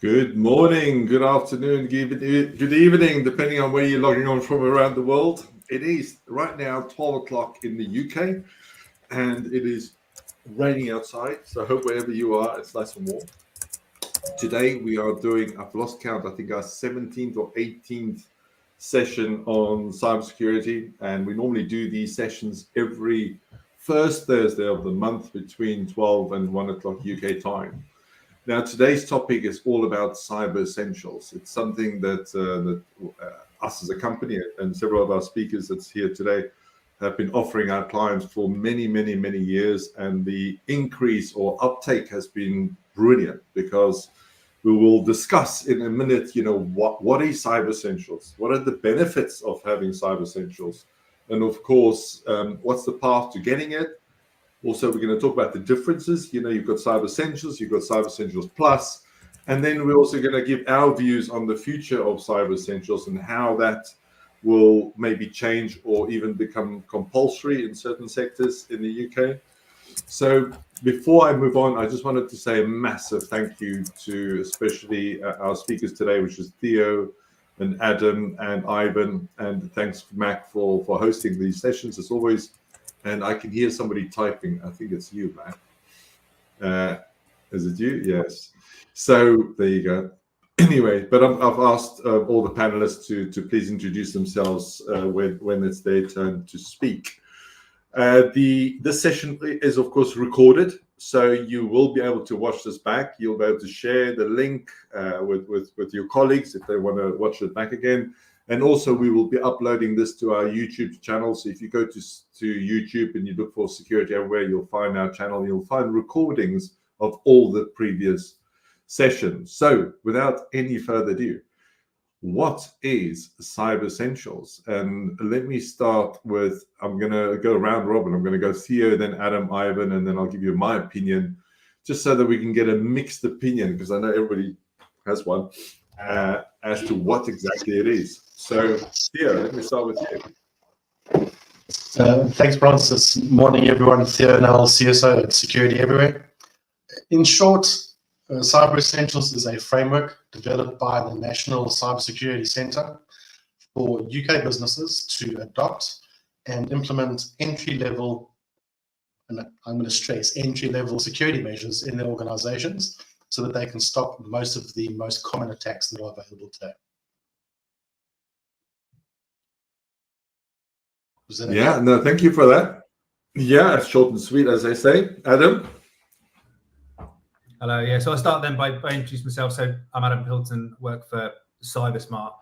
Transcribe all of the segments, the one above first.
Good morning, good afternoon, good evening, depending on where you're logging on from around the world. It is right now 12 o'clock in the UK, and it is raining outside. So I hope wherever you are, it's nice and warm. Today we are doing, I've lost count, I think our 17th or 18th session on cybersecurity, and we normally do these sessions every first Thursday of the month between 12 and 1 o'clock UK time. Now, today's topic is all about cyber essentials. It's something that us as a company and several of our speakers that's here today have been offering our clients for many, many, many years. And the increase or uptake has been brilliant, because we will discuss in a minute, what is cyber essentials? What are the benefits of having cyber essentials? And of course, what's the path to getting it? Also, we're going to talk about the differences. You've got Cyber Essentials, you've got Cyber Essentials Plus, and then we're also going to give our views on the future of Cyber Essentials and how that will maybe change or even become compulsory in certain sectors in the UK. So before I move on, I just wanted to say a massive thank you to especially our speakers today, which is Theo and Adam and Ivan, and thanks, Mac, for hosting these sessions as always. And I can hear somebody typing. I think it's you, Matt. Is it you? Yes. So there you go. Anyway, but I've asked all the panelists to please introduce themselves when it's their turn to speak. This session is, of course, recorded, so you will be able to watch this back. You'll be able to share the link with your colleagues if they want to watch it back again. And also, we will be uploading this to our YouTube channel. So if you go to YouTube and you look for Security Everywhere, you'll find our channel. You'll find recordings of all the previous sessions. So without any further ado, what is Cyber Essentials? And let me start with, I'm going to go round robin. I'm going to go Theo, then Adam, Ivan, and then I'll give you my opinion, just so that we can get a mixed opinion, because I know everybody has one, as to what exactly it is. So, Theo, let me start with you. Thanks, Francis. Morning, everyone. Theo Nell, CSO at Security Everywhere. In short, Cyber Essentials is a framework developed by the National Cybersecurity Centre for UK businesses to adopt and implement entry-level, and I'm going to stress entry-level security measures in their organizations so that they can stop most of the most common attacks that are available today. Yeah, no, thank you for that. Yeah, short and sweet, as I say. Adam? Hello, yeah, so I'll start then by introducing myself. So I'm Adam Hilton, work for CyberSmart,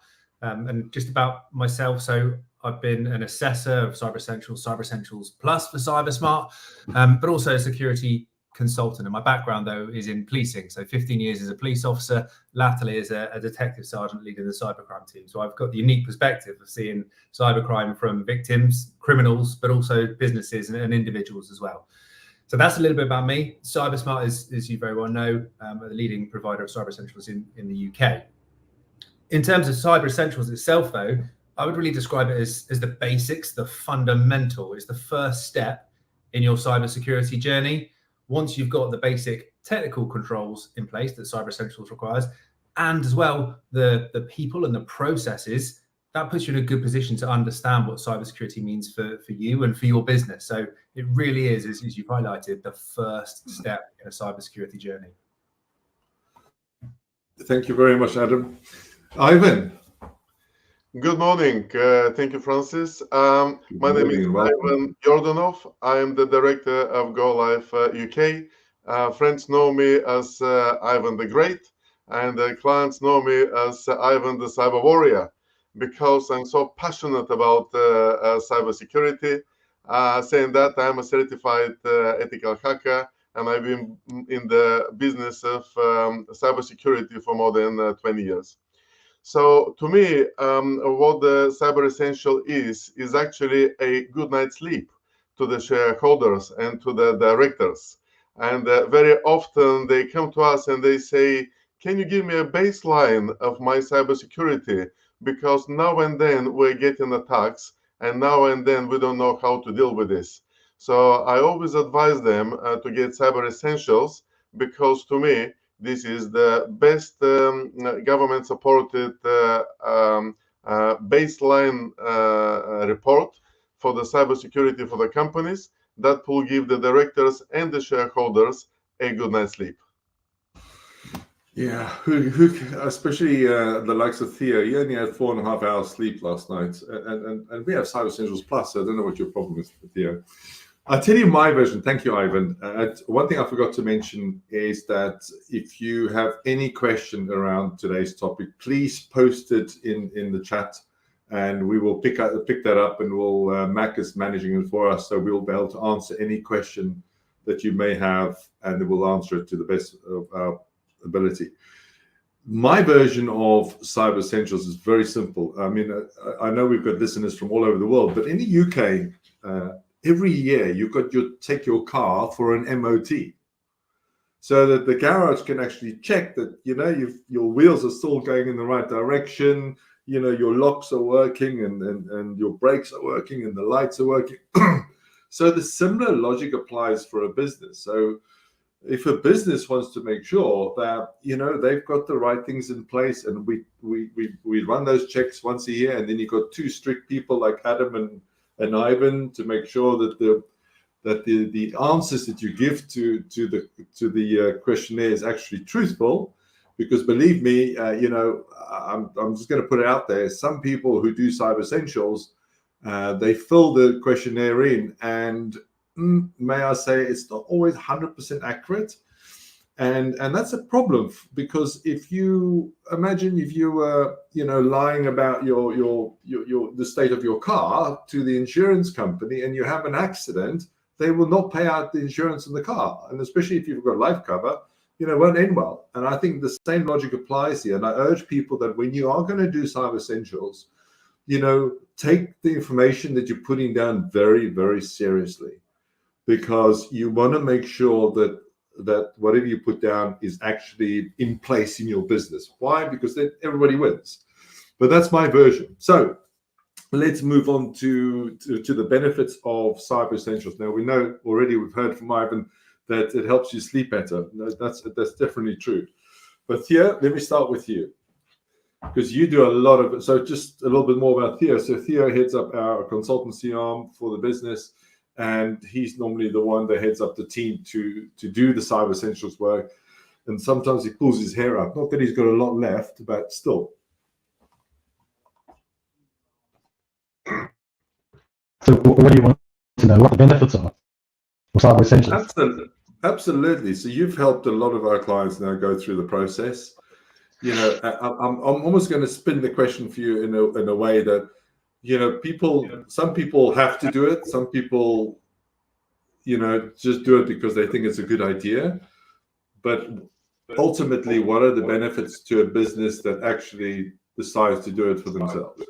and just about myself. So I've been an assessor of Cyber Essentials Plus for CyberSmart, but also a security consultant. And my background, though, is in policing. So 15 years as a police officer, latterly as a detective sergeant leading the cybercrime team. So I've got the unique perspective of seeing cybercrime from victims, criminals, but also businesses and individuals as well. So that's a little bit about me. CyberSmart is, as you very well know, the leading provider of Cyber Essentials in the UK. In terms of Cyber Essentials itself, though, I would really describe it as the basics, the fundamental. It's the first step in your cybersecurity journey. Once you've got the basic technical controls in place that Cyber Essentials requires, and as well the people and the processes, that puts you in a good position to understand what cybersecurity means for you and for your business. So it really is, as you've highlighted, the first step in a cybersecurity journey. Thank you very much, Adam. Ivan? Good morning. Thank you, Francis. My name is Ivan Yordanov. I am the director of GoLive UK. Friends know me as Ivan the Great, and clients know me as Ivan the Cyber Warrior, because I'm so passionate about cybersecurity. Saying that, I'm a certified ethical hacker, and I've been in the business of cybersecurity for more than 20 years. So to me, what the Cyber Essential is actually a good night's sleep to the shareholders and to the directors. And very often they come to us and they say, can you give me a baseline of my cybersecurity? Because now and then we're getting attacks, and now and then we don't know how to deal with this. So I always advise them to get Cyber Essentials, because to me, This is the best government-supported baseline report for the cybersecurity for the companies that will give the directors and the shareholders a good night's sleep. Yeah, especially the likes of Theo. You only had 4.5 hours sleep last night, and we have Cyber Essentials Plus, so I don't know what your problem is with Theo. I'll tell you my version. Thank you, Ivan. One thing I forgot to mention is that if you have any question around today's topic, please post it in the chat, and we will pick that up, and we'll Mac is managing it for us, so we'll be able to answer any question that you may have, and we'll answer it to the best of our ability. My version of Cyber Essentials is very simple. I mean, I know we've got listeners from all over the world, but in the UK, every year you take your car for an MOT, so that the garage can actually check that your wheels are still going in the right direction, your locks are working, and your brakes are working, and the lights are working. So the similar logic applies for a business. So if a business wants to make sure that they've got the right things in place, and we run those checks once a year, and then you've got two strict people like Adam and Ivan to make sure that the answers that you give to the questionnaire is actually truthful. Because believe me, I'm just going to put it out there. Some people who do Cyber Essentials, they fill the questionnaire in, and may I say, it's not always 100% accurate, and that's a problem, because if you were lying about the state of your car to the insurance company, and you have an accident, they will not pay out the insurance on the car, and especially if you've got life cover, it won't end well. And I think the same logic applies here, and I urge people that when you are going to do Cyber Essentials, take the information that you're putting down very, very seriously, because you want to make sure that whatever you put down is actually in place in your business. Why? Because then everybody wins. But that's my version. So let's move on to the benefits of Cyber Essentials. Now, we know already, we've heard from Ivan that it helps you sleep better. That's definitely true. But Theo, let me start with you, because you do a lot of it. So just a little bit more about Theo. So Theo heads up our consultancy arm for the business, and he's normally the one that heads up the team to do the Cyber Essentials work. And sometimes he pulls his hair out. Not that he's got a lot left, but still. So what do you want to know? What the benefits are of Cyber Essentials? Absolutely. So you've helped a lot of our clients now go through the process. I'm almost going to spin the question for you in a way that, some people have to do it. Some people, just do it because they think it's a good idea. But ultimately, what are the benefits to a business that actually decides to do it for themselves?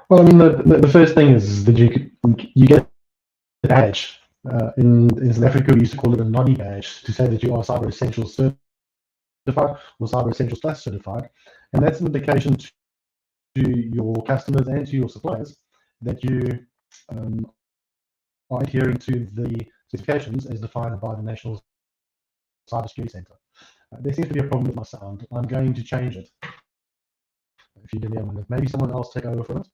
Well, I mean, the first thing is that you get a badge. In South Africa, we used to call it a NODI badge, to say that you are Cyber Essentials certified or Cyber Essentials Plus certified, and that's an indication to your customers and to your suppliers that you are adhering to the certifications as defined by the National Cybersecurity Centre. There seems to be a problem with my sound. I'm going to change it. If you give me a minute, maybe someone else take over from it.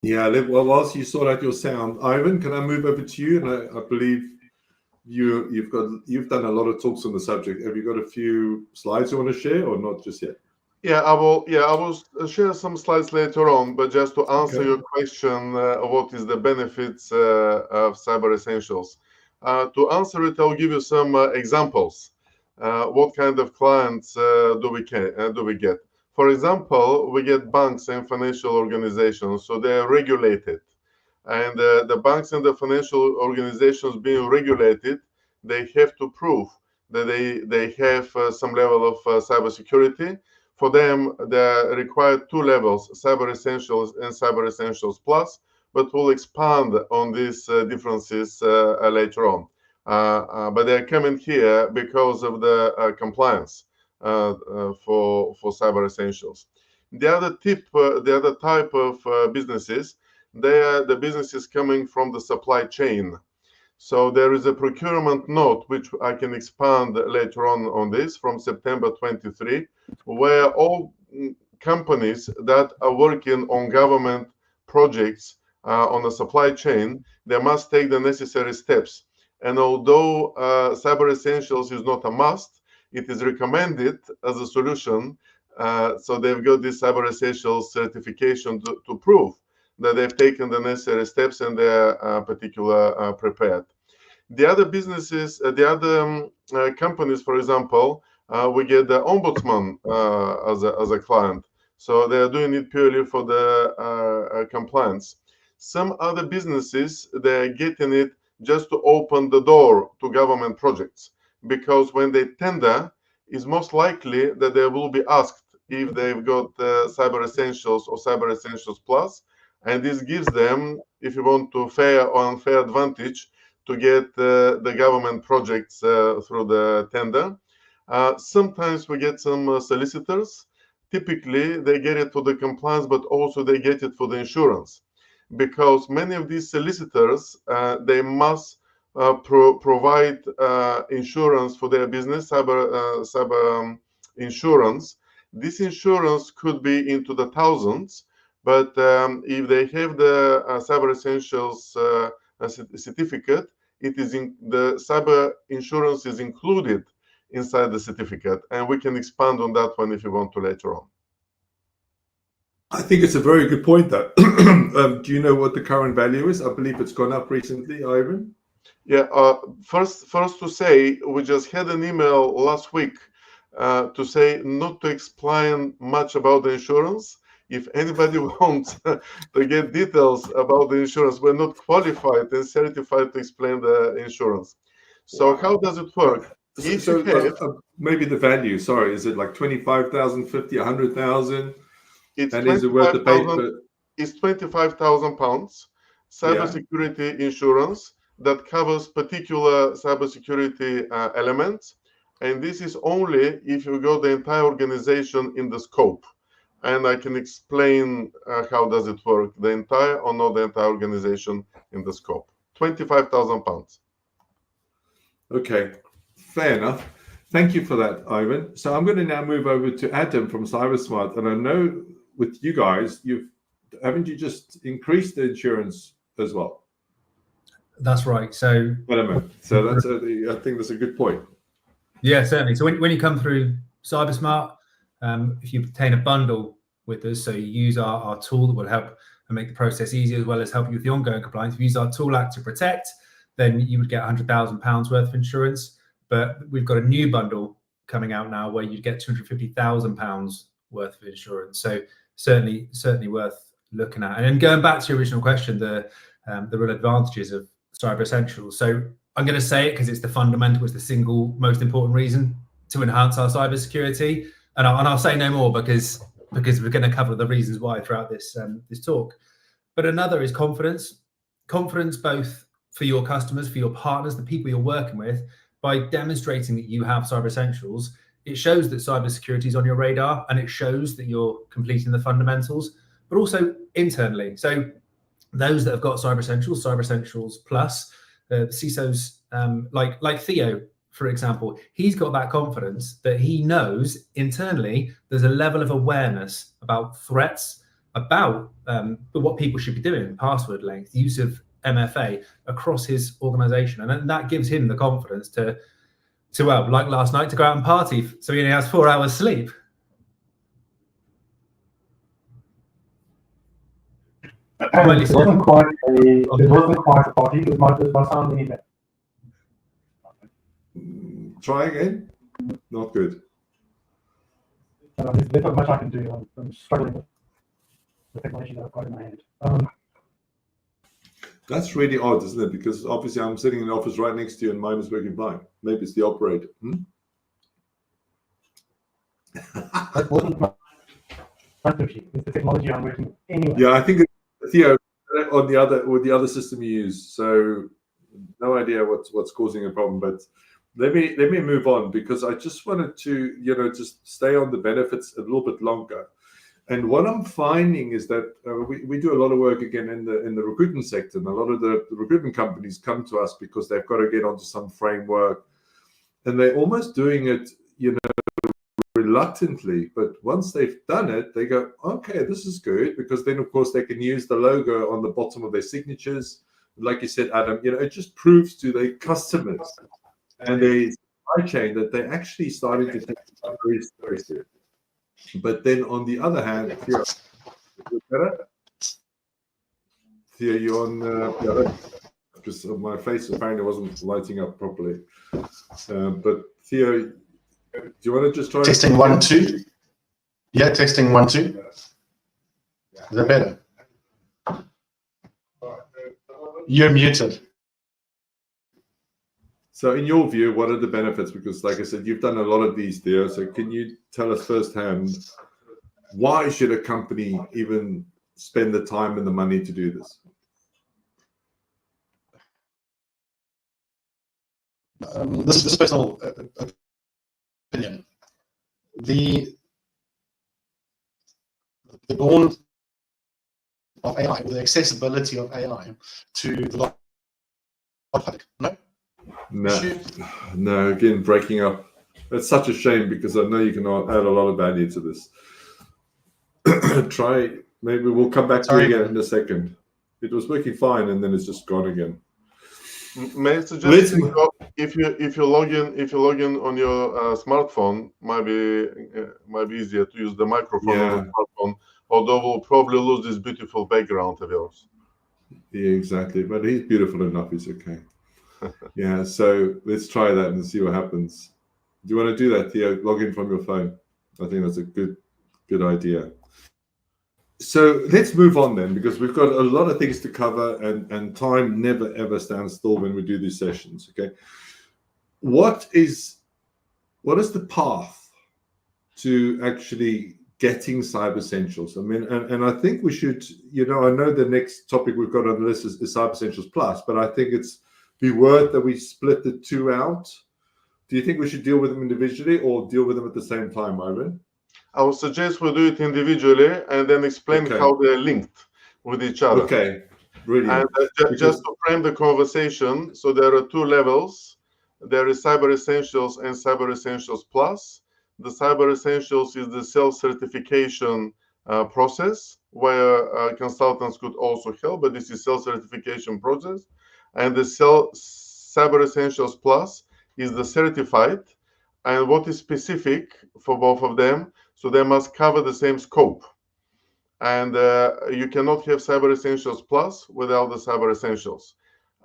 Yeah, well, whilst you sort out your sound, Ivan, can I move over to you? And I believe you've done a lot of talks on the subject. Have you got a few slides you want to share, or not just yet? Yeah, I will share some slides later on, but just to answer your question, what is the benefits of Cyber Essentials? To answer it, I'll give you some examples. What kind of clients do we get? For example, we get banks and financial organizations, so they are regulated. And the banks and the financial organizations being regulated, they have to prove that they have some level of cybersecurity. For them, they require two levels, Cyber Essentials and Cyber Essentials Plus, but we'll expand on these differences later on. But they're coming here because of the compliance for Cyber Essentials. The other type of businesses, they are the businesses coming from the supply chain. So there is a procurement note, which I can expand later on this, from September 23, where all companies that are working on government projects on a supply chain, they must take the necessary steps. And although Cyber Essentials is not a must, it is recommended as a solution. So they've got this Cyber Essentials certification to prove that they've taken the necessary steps and they're particular prepared. The other businesses, the other companies, for example, we get the ombudsman as a client. So they are doing it purely for the compliance. Some other businesses, they're getting it just to open the door to government projects, because when they tender, it's most likely that they will be asked if they've got Cyber Essentials or Cyber Essentials Plus, and this gives them, if you want, to fair or unfair advantage to get the government projects through the tender. Sometimes we get some solicitors. Typically, they get it for the compliance, but also they get it for the insurance, because many of these solicitors, they must provide insurance for their business, cyber insurance. This insurance could be into the thousands, but if they have the Cyber Essentials certificate, it is in the cyber insurance is included inside the certificate, and we can expand on that one if you want to later on. I think it's a very good point, though. Do you know what the current value is? I believe it's gone up recently, Ivan. Yeah. First to say, we just had an email last week to say not to explain much about the insurance. If anybody wants to get details about the insurance, we're not qualified and certified to explain the insurance. So how does it work? Maybe the value, sorry, is it like 25,000, 50, 100,000? It's and is it worth the paper? It's £25,000 cybersecurity insurance that covers particular cybersecurity elements. And this is only if you got the entire organization in the scope. And I can explain how does it work, the entire or not the entire organization in the scope. £25,000. Okay, fair enough. Thank you for that, Ivan. So I'm going to now move over to Adam from CyberSmart. And I know with you guys, haven't you just increased the insurance as well? That's right. So wait a minute. So I think that's a good point. Yeah, certainly. So when you come through CyberSmart, if you obtain a bundle with us, so you use our tool that will help and make the process easier, as well as help you with the ongoing compliance. If you use our tool Act to Protect, then you would get £100,000 worth of insurance. But we've got a new bundle coming out now where you'd get £250,000 worth of insurance. So certainly worth looking at. And then going back to your original question, the real advantages of Cyber Essentials. So I'm going to say it because it's the single most important reason to enhance our cybersecurity. And I'll say no more because we're going to cover the reasons why throughout this talk. But another is confidence. Confidence both for your customers, for your partners, the people you're working with. By demonstrating that you have Cyber Essentials, it shows that cybersecurity is on your radar, and it shows that you're completing the fundamentals, but also internally. So those that have got Cyber Essentials Plus, the CISOs like Theo, for example, he's got that confidence that he knows internally there's a level of awareness about threats, about what people should be doing, password length, use of MFA across his organization. And that gives him the confidence to like last night, to go out and party. So he only has 4 hours sleep. It wasn't quite a party. It was my sound either. Try again. Not good. There's not much I can do. I'm struggling with the technology that I've got in my hand. That's really odd, isn't it? Because obviously I'm sitting in the office right next to you and mine is working fine. Maybe it's the operator. That wasn't my strategy. It's the technology I'm working with anyway. Yeah, I think Theo on the other system you use. So no idea what's causing a problem. But let me move on, because I just wanted to just stay on the benefits a little bit longer. And what I'm finding is that we do a lot of work again in the recruitment sector, and a lot of the recruitment companies come to us because they've got to get onto some framework, and they're almost doing it, reluctantly. But once they've done it, they go, okay, this is good, because then of course they can use the logo on the bottom of their signatures. Like you said, Adam, it just proves to their customers and their supply chain that they're actually starting to take it very seriously. But then on the other hand, Theo, is it better? Theo, you're on, because my face apparently wasn't lighting up properly. But Theo, do you want to just try? Testing 1, 2. Yeah, testing 1, 2. Is that better? You're muted. So in your view, what are the benefits? Because like I said, you've done a lot of these, Theo. So can you tell us firsthand, why should a company even spend the time and the money to do this? This is personal opinion. The dawn of AI, the accessibility of AI to the public. No, again, breaking up. It's such a shame, because I know you can add a lot of value to this. Maybe we'll come back to it again in a second. It was working fine, and then it's just gone again. May I suggest if you log in on your smartphone, might be easier to use the microphone on the smartphone, although we'll probably lose this beautiful background of yours. Yeah, exactly. But he's beautiful enough. He's okay. Yeah. So let's try that and see what happens. Do you want to do that, Theo? Log in from your phone. I think that's a good idea. So let's move on then, because we've got a lot of things to cover, and time never ever stands still when we do these sessions. Okay, what is the path to actually getting Cyber Essentials? I mean, and I think we should, I know the next topic we've got on the list is Cyber Essentials Plus, but I think it's be worth that we split the two out. Do you think we should deal with them individually or deal with them at the same time, Ivan? I would suggest we do it individually and then explain how they're linked with each other. Okay, brilliant. And just to frame the conversation, so there are two levels. There is Cyber Essentials and Cyber Essentials Plus. The Cyber Essentials is the self-certification process, where consultants could also help, but this is self-certification process. And the Cyber Essentials Plus is the certified. And what is specific for both of them? So they must cover the same scope. And you cannot have Cyber Essentials Plus without the Cyber Essentials.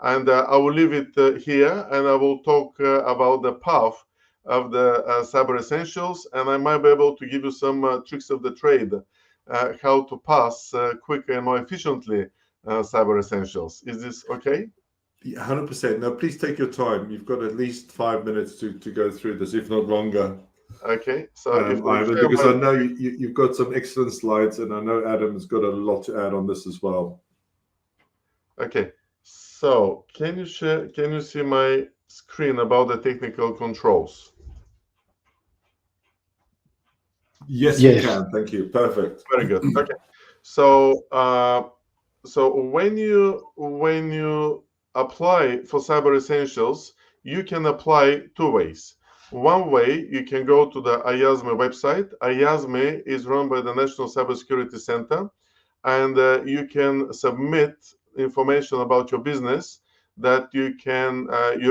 And I will leave it here, and I will talk about the path of the Cyber Essentials, and I might be able to give you some tricks of the trade, how to pass quicker and more efficiently Cyber Essentials. Is this okay? Yeah, 100%. Now, please take your time. You've got at least 5 minutes to go through this, if not longer. Okay. So Ivan, because I know you've got some excellent slides, and I know Adam's got a lot to add on this as well. Okay. So can you see my screen about the technical controls? Yes, we can. Thank you. Perfect. Very good. Okay. So when you apply for Cyber Essentials, you can apply two ways. One way, you can go to the IASME website. IASME is run by the National Cybersecurity Center, and you can submit information about your business that you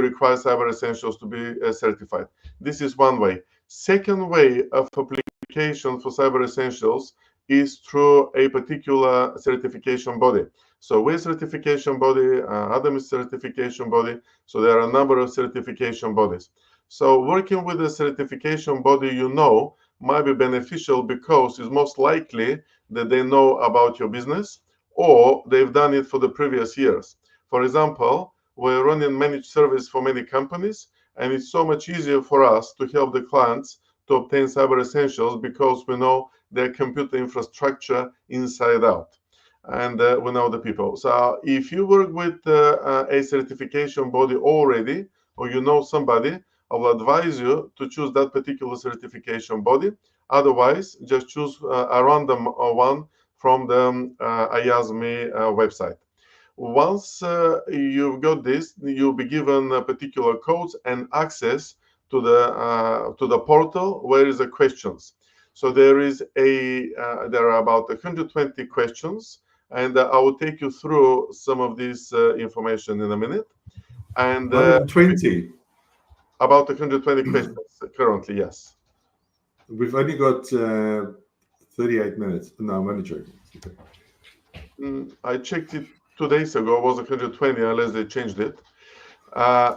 require Cyber Essentials to be certified. This is one way. Second way of application for Cyber Essentials is through a particular certification body. So we're certification body, Adam is certification body. So there are a number of certification bodies. So working with a certification body might be beneficial, because it's most likely that they know about your business, or they've done it for the previous years. For example, we're running managed service for many companies, and it's so much easier for us to help the clients to obtain Cyber Essentials, because we know their computer infrastructure inside out, and we know the people. So if you work with a certification body already, or somebody, I will advise you to choose that particular certification body. Otherwise, just choose a random one from the IASME website. Once you've got this, you'll be given particular codes and access to the portal where is the questions. So there are about 120 questions, and I will take you through some of this information in a minute. And 120. About 120 questions currently, yes. We've only got 38 minutes. No, I'm only joking. I checked it 2 days ago. It was 120, unless they changed it.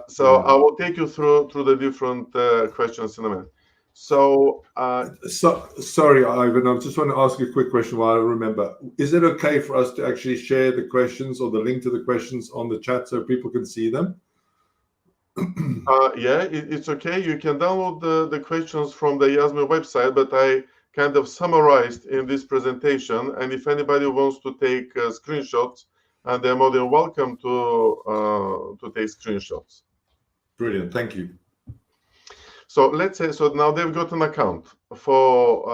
So I will take you through the different questions in a minute. So, sorry, Ivan, I just want to ask you a quick question while I remember. Is it okay for us to actually share the questions or the link to the questions on the chat so people can see them? Yeah, it's okay. You can download the questions from the IASME website, but I kind of summarized in this presentation. And if anybody wants to take screenshots, they're more than welcome to take screenshots. Brilliant, thank you. So let's say, so now they've got an account for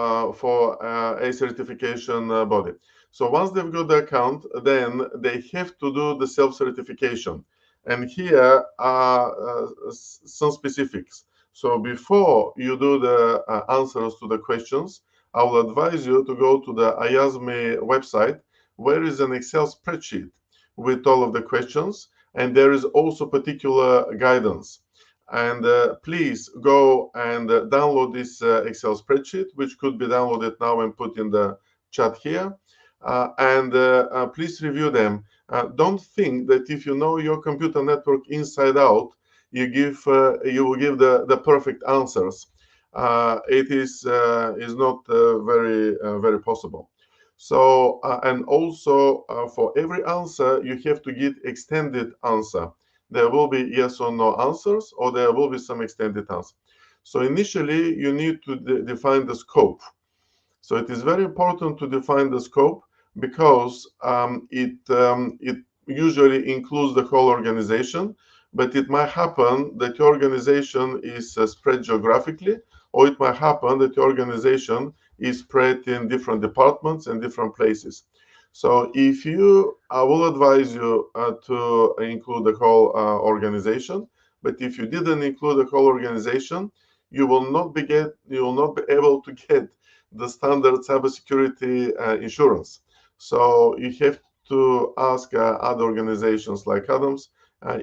a certification body. So once they've got the account, then they have to do the self-certification. And here are some specifics. So before you do the answers to the questions, I will advise you to go to the IASME website, where is an Excel spreadsheet with all of the questions, and there is also particular guidance. And please go and download this Excel spreadsheet, which could be downloaded now and put in the chat here. And please review them. Don't think that if you know your computer network inside out, you will give the perfect answers. It is not very possible. So and also for every answer you have to give extended answer. There will be yes or no answers, or there will be some extended answers. So initially you need to define the scope. So it is very important to define the scope, because it usually includes the whole organization, but it might happen that your organization is spread geographically, or it might happen that your organization is spread in different departments and different places. So I will advise you to include the whole organization, but if you didn't include the whole organization, you will not be able to get the standard cybersecurity insurance. So you have to ask other organizations like Adams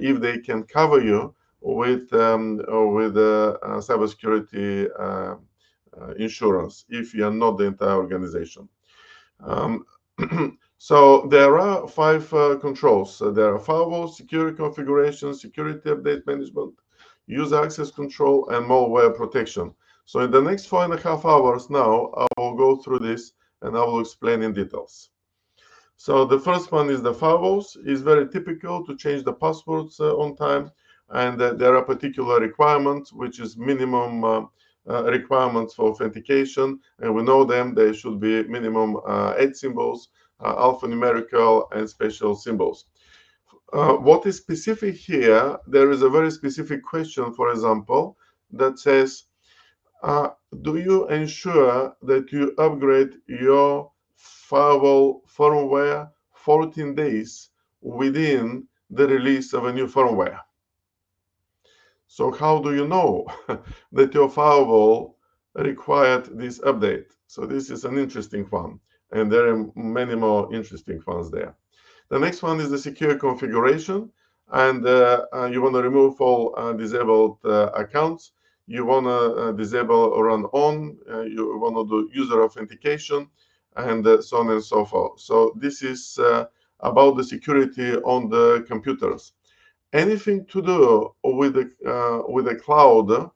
if they can cover you with cybersecurity insurance if you are not the entire organization. So there are 5 controls. There are firewall, security configuration, security update management, user access control, and malware protection. So in the next 4.5 hours now, I will go through this and I will explain in details. So the first one is the firewalls. It's very typical to change the passwords on time, and there are particular requirements, which is minimum requirements for authentication, and we know them. They should be minimum 8 symbols, alphanumerical, and special symbols. What is specific here, there is a very specific question, for example, that says, do you ensure that you upgrade your firewall firmware 14 days within the release of a new firmware? So how do you know that your firewall required this update? So this is an interesting one, and there are many more interesting ones there. The next one is the secure configuration, and you want to remove all disabled accounts. You want to disable run on, you want to do user authentication, and so on and so forth. So this is about the security on the computers. Anything to do with the cloud,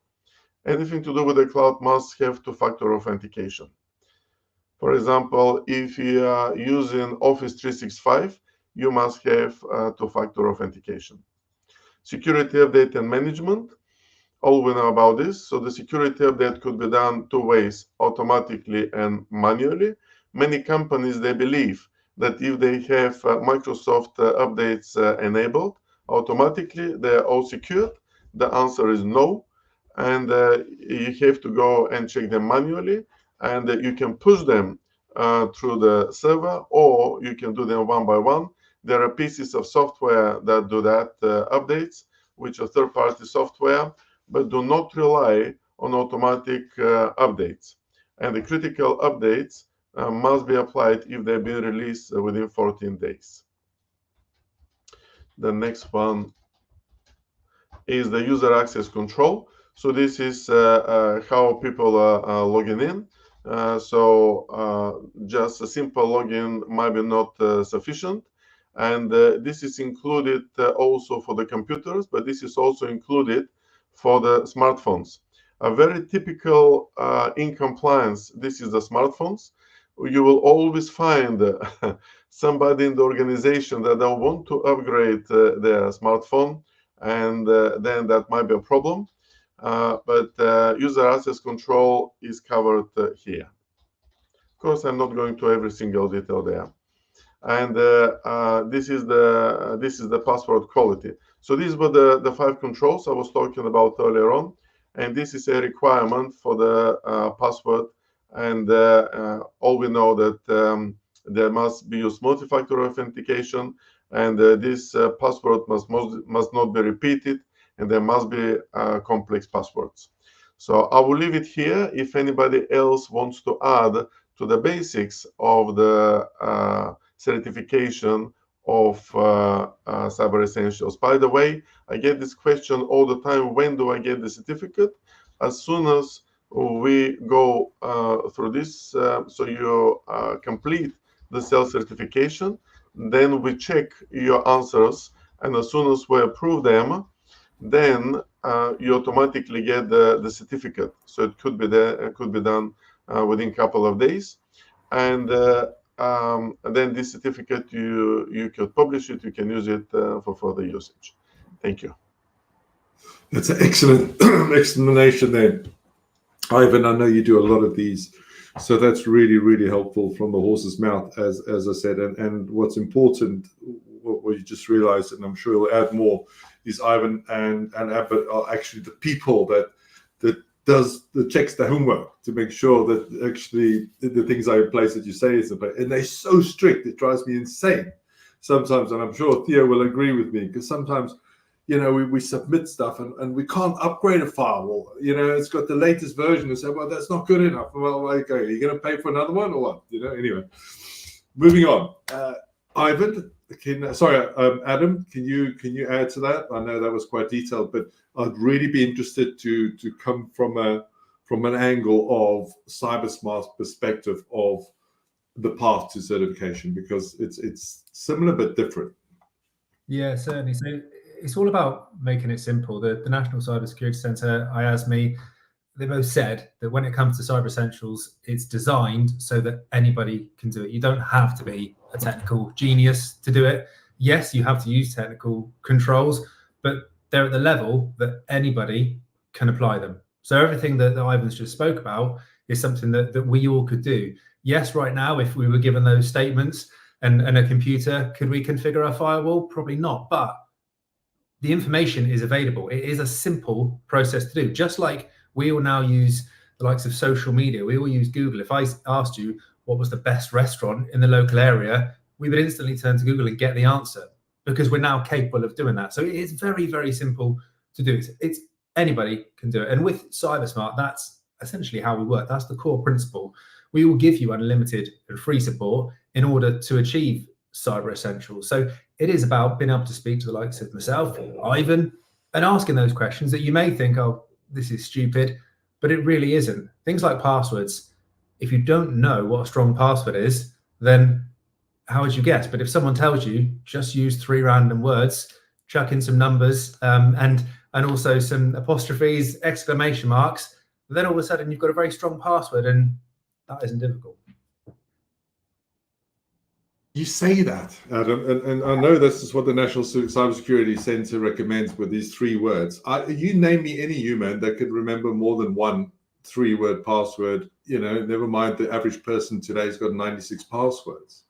must have two-factor authentication. For example, if you are using Office 365, you must have two-factor authentication. Security update and management. All we know about this. So the security update could be done 2 ways, automatically and manually. Many companies, they believe that if they have Microsoft updates enabled, automatically they're all secured. The answer is no. And you have to go and check them manually. and you can push them through the server, or you can do them one by one. There are pieces of software that do that updates, which are third-party software, but do not rely on automatic updates. And the critical updates must be applied if they've been released within 14 days. The next one is the user access control. So this is how people are logging in. Just a simple login might be not sufficient. And this is included also for the computers, but this is also included for the smartphones. A very typical in compliance, this is the smartphones. You will always find somebody in the organization that don't want to upgrade their smartphone, and then that might be a problem. But user access control is covered here. Of course, I'm not going to every single detail there. And this is the password quality. So these were the 5 controls I was talking about earlier on, and this is a requirement for the password. And all we know that there must be used multi-factor authentication, and this password must not be repeated, and there must be complex passwords. So I will leave it here. If anybody else wants to add to the basics of the certification of Cyber Essentials. By the way, I get this question all the time: when do I get the certificate? As soon as we go through this, so you complete the self-certification, then we check your answers, and as soon as we approve them, then you automatically get the certificate. So it could be done within a couple of days, and then this certificate you could publish it. You can use it for further usage. Thank you. That's an excellent explanation there, Ivan. I know you do a lot of these, so that's really, really helpful from the horse's mouth, as I said. And what's important, what you just realized, and I'm sure you'll add more, is Ivan and Abbott are actually the people that checks the homework to make sure that actually the things are in place that you say is in place. And they're so strict, it drives me insane sometimes. And I'm sure Theo will agree with me, because sometimes, you know, we submit stuff and we can't upgrade a file. Well, you know, it's got the latest version, and say, well, that's not good enough. Well, okay, are you going to pay for another one or what? You know, anyway, moving on. Ivan, Adam, can you add to that? I know that was quite detailed, but I'd really be interested to come from an angle of CyberSmart's perspective of the path to certification, because it's similar but different. Yeah, certainly. So it's all about making it simple. The National Cybersecurity Centre, IASME, they both said that when it comes to Cyber Essentials, it's designed so that anybody can do it. You don't have to be a technical genius to do it. Yes, you have to use technical controls, but they're at the level that anybody can apply them. So everything that Ivan's just spoke about is something that we all could do. Yes, right now, if we were given those statements and a computer, could we configure our firewall? Probably not, but the information is available. It is a simple process to do. Just like we all now use the likes of social media, we all use Google. If I asked you what was the best restaurant in the local area, we would instantly turn to Google and get the answer, because we're now capable of doing that. So it is very, very simple to do. It's anybody can do it. And with CyberSmart, that's essentially how we work. That's the core principle. We will give you unlimited and free support in order to achieve Cyber Essentials. So it is about being able to speak to the likes of myself, Ivan, and asking those questions that you may think, oh, this is stupid, but it really isn't. Things like passwords, if you don't know what a strong password is, then how would you guess? But if someone tells you, just use 3 random words, chuck in some numbers, and also some apostrophes, exclamation marks, then all of a sudden you've got a very strong password, and that isn't difficult. You say that, Adam, and I know this is what the National Cybersecurity Centre recommends with these 3 words. You name me any human that could remember more than one 3-word password. You know, never mind the average person today's got 96 passwords.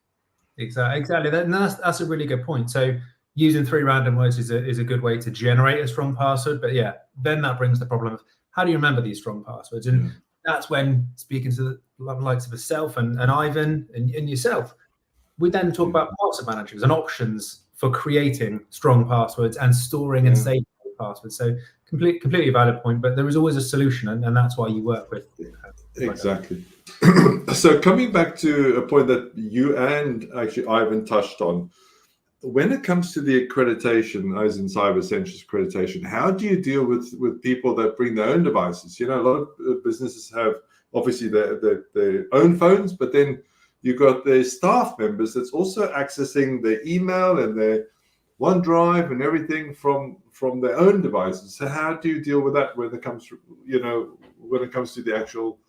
Exactly. That's a really good point. So using 3 random words is a good way to generate a strong password. But yeah, then that brings the problem of how do you remember these strong passwords? And that's when, speaking to the likes of myself and Ivan and yourself, we then talk about password managers and options for creating strong passwords and storing and saving passwords. So completely valid point, but there is always a solution, and that's why you work with. Exactly. So coming back to a point that you and actually Ivan touched on, when it comes to the accreditation, as in Cyber Essentials accreditation, how do you deal with people that bring their own devices? You know, a lot of businesses have obviously their own phones, but then you've got their staff members that's also accessing their email and their OneDrive and everything from their own devices. So how do you deal with that when it comes to, when it comes to the actual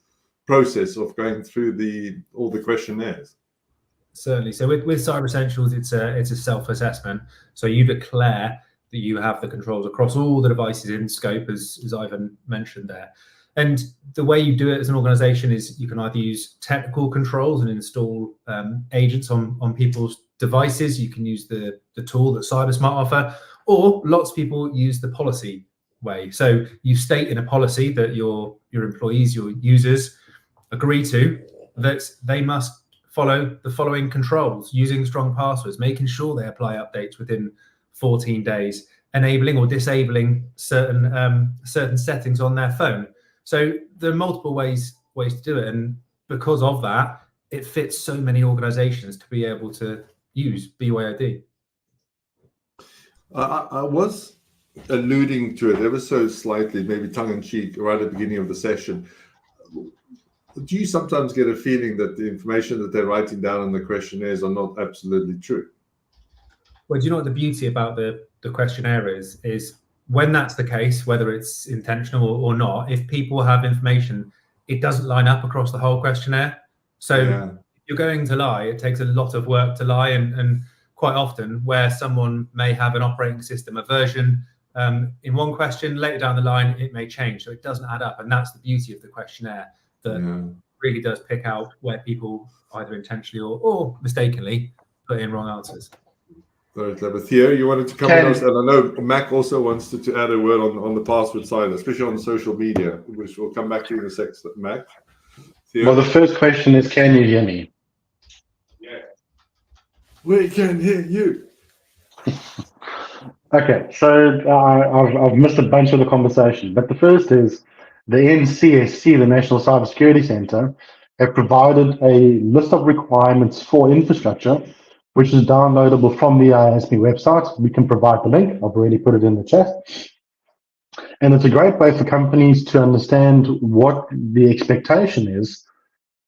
process of going through all the questionnaires? Certainly. So with Cyber Essentials, it's a self-assessment. So you declare that you have the controls across all the devices in scope, as Ivan mentioned there. And the way you do it as an organization is you can either use technical controls and install agents on people's devices. You can use the tool that CyberSmart offer, or lots of people use the policy way. So you state in a policy that your employees, your users, agree to that they must follow the following controls, using strong passwords, making sure they apply updates within 14 days, enabling or disabling certain settings on their phone. So there are multiple ways to do it, and because of that, it fits so many organizations to be able to use BYOD. I was alluding to it ever so slightly, maybe tongue-in-cheek, right at the beginning of the session. Do you sometimes get a feeling that the information that they're writing down in the questionnaires are not absolutely true? Well, do you know what the beauty about the questionnaire is when that's the case, whether it's intentional or not, if people have information, it doesn't line up across the whole questionnaire. So if you're going to lie, it takes a lot of work to lie, and quite often where someone may have an operating system, a version in one question, later down the line, it may change. So it doesn't add up. And that's the beauty of the questionnaire, that really does pick out where people either intentionally or mistakenly put in wrong answers. Very clever. Theo, you wanted to come in, and I know Mac also wants to add a word on the password side, especially on social media, which we'll come back to in a sec. Mac? Theo? Well, the first question is, can you hear me? Yeah. We can hear you. Okay, so I've missed a bunch of the conversation, but the first is the NCSC, the National Cybersecurity Center, have provided a list of requirements for infrastructure, which is downloadable from the ISP website. We can provide the link. I've already put it in the chat. And it's a great way for companies to understand what the expectation is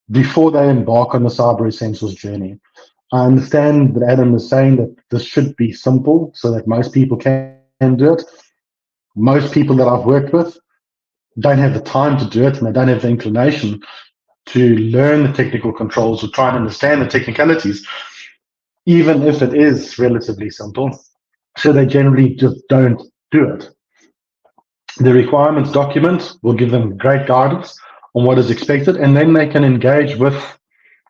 before they embark on the Cyber Essentials journey. I understand that Adam is saying that this should be simple so that most people can do it. Most people that I've worked with don't have the time to do it, and they don't have the inclination to learn the technical controls or try and understand the technicalities, even if it is relatively simple. So they generally just don't do it. The requirements document will give them great guidance on what is expected, and then they can engage with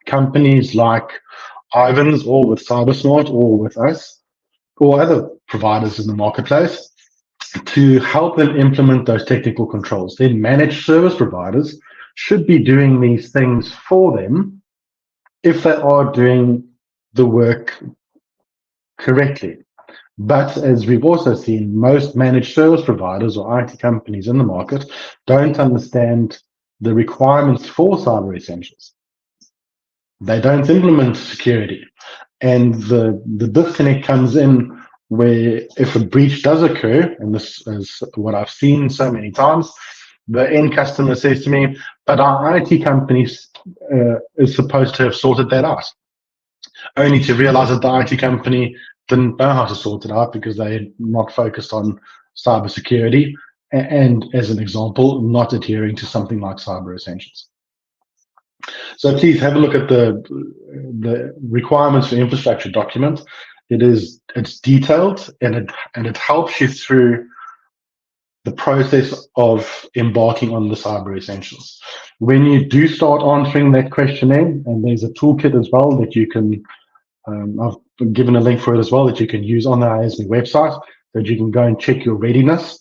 companies like Ivan's or with CyberSmart or with us or other providers in the marketplace to help them implement those technical controls. Then managed service providers should be doing these things for them if they are doing the work correctly. But as we've also seen, most managed service providers or IT companies in the market don't understand the requirements for Cyber Essentials. They don't implement security. And the disconnect comes in where if a breach does occur, and this is what I've seen so many times, the end customer says to me, but our IT company is supposed to have sorted that out. Only to realize that the IT company didn't know how to sort it out because they had not focused on cybersecurity, and as an example, not adhering to something like Cyber Essentials. So please have a look at the requirements for infrastructure document. It's detailed, and it helps you through the process of embarking on the Cyber Essentials. When you do start answering that questionnaire, and there's a toolkit as well that you can, I've given a link for it as well, that you can use on the ISB website, that you can go and check your readiness.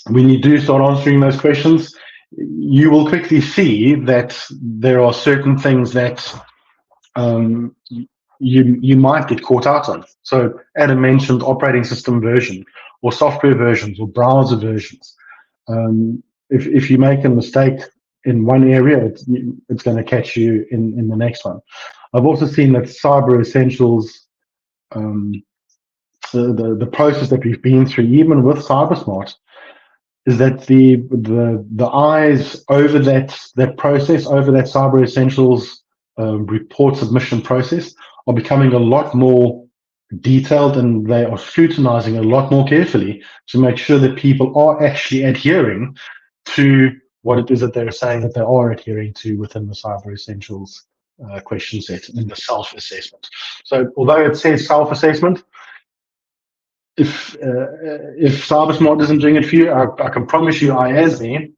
When you do start answering those questions, you will quickly see that there are certain things that you might get caught out on. So Adam mentioned operating system version or software versions or browser versions. If you make a mistake in one area, it's going to catch you in the next one. I've also seen that Cyber Essentials, the process that we've been through, even with CyberSmart, is that the eyes over that process, over that Cyber Essentials report submission process, are becoming a lot more detailed, and they are scrutinizing a lot more carefully to make sure that people are actually adhering to what it is that they're saying that they are adhering to within the Cyber Essentials question set in the self-assessment. So although it says self-assessment, if CyberSmart isn't doing it for you, I can promise you IASME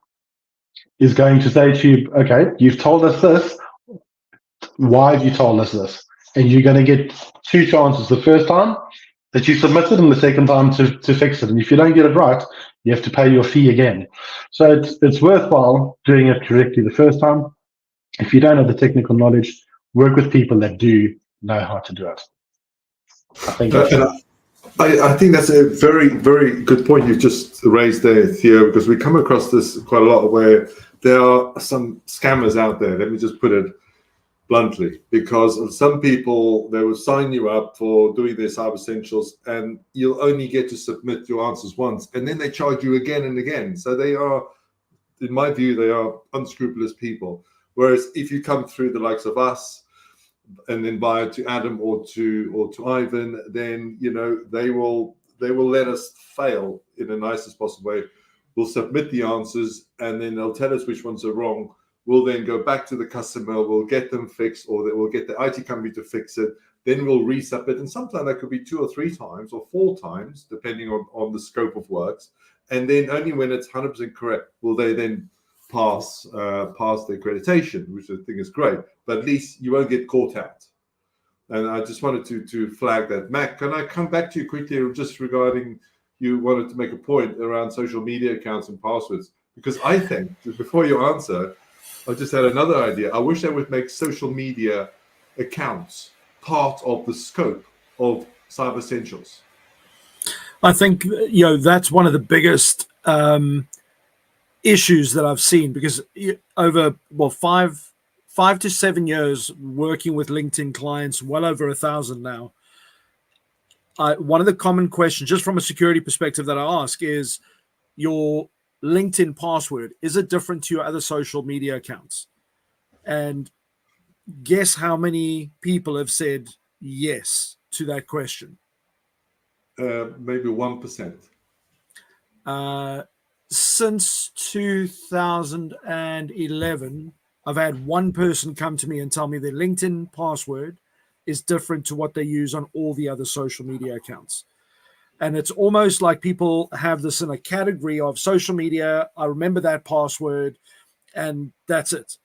is going to say to you, okay, you've told us this, why have you told us this? And you're going to get two chances. The first time that you submitted, and the second time to fix it. And if you don't get it right, you have to pay your fee again. So it's worthwhile doing it correctly the first time. If you don't have the technical knowledge, work with people that do know how to do it. I think I think that's a very, very good point you've just raised there, Theo, because we come across this quite a lot where there are some scammers out there. Let me just put it bluntly, because some people, they will sign you up for doing their Cyber Essentials and you'll only get to submit your answers once, and then they charge you again and again. So they are, in my view, they are unscrupulous people. Whereas if you come through the likes of us and then buy it to Adam or to Ivan, then they will let us fail in the nicest possible way. We'll submit the answers and then they'll tell us which ones are wrong. We'll then go back to the customer, we'll get them fixed, or we'll get the IT company to fix it. Then we'll resubmit, and sometimes that could be 2 or 3 times or 4 times, depending on the scope of works. And then only when it's 100% correct will they then pass the accreditation, which I think is great. But at least you won't get caught out. And I just wanted to flag that. Mac, can I come back to you quickly just regarding, you wanted to make a point around social media accounts and passwords? Because I think, before you answer, I just had another idea. I wish they would make social media accounts part of the scope of Cyber Essentials. I think that's one of the biggest issues that I've seen, because over 5 to 7 years working with LinkedIn clients, well over 1,000 now. One of the common questions, just from a security perspective, that I ask is, your LinkedIn password, is it different to your other social media accounts? And guess how many people have said yes to that question? Maybe 1%. Since 2011, I've had one person come to me and tell me their LinkedIn password is different to what they use on all the other social media accounts. And it's almost like people have this in a category of social media. I remember that password and that's it.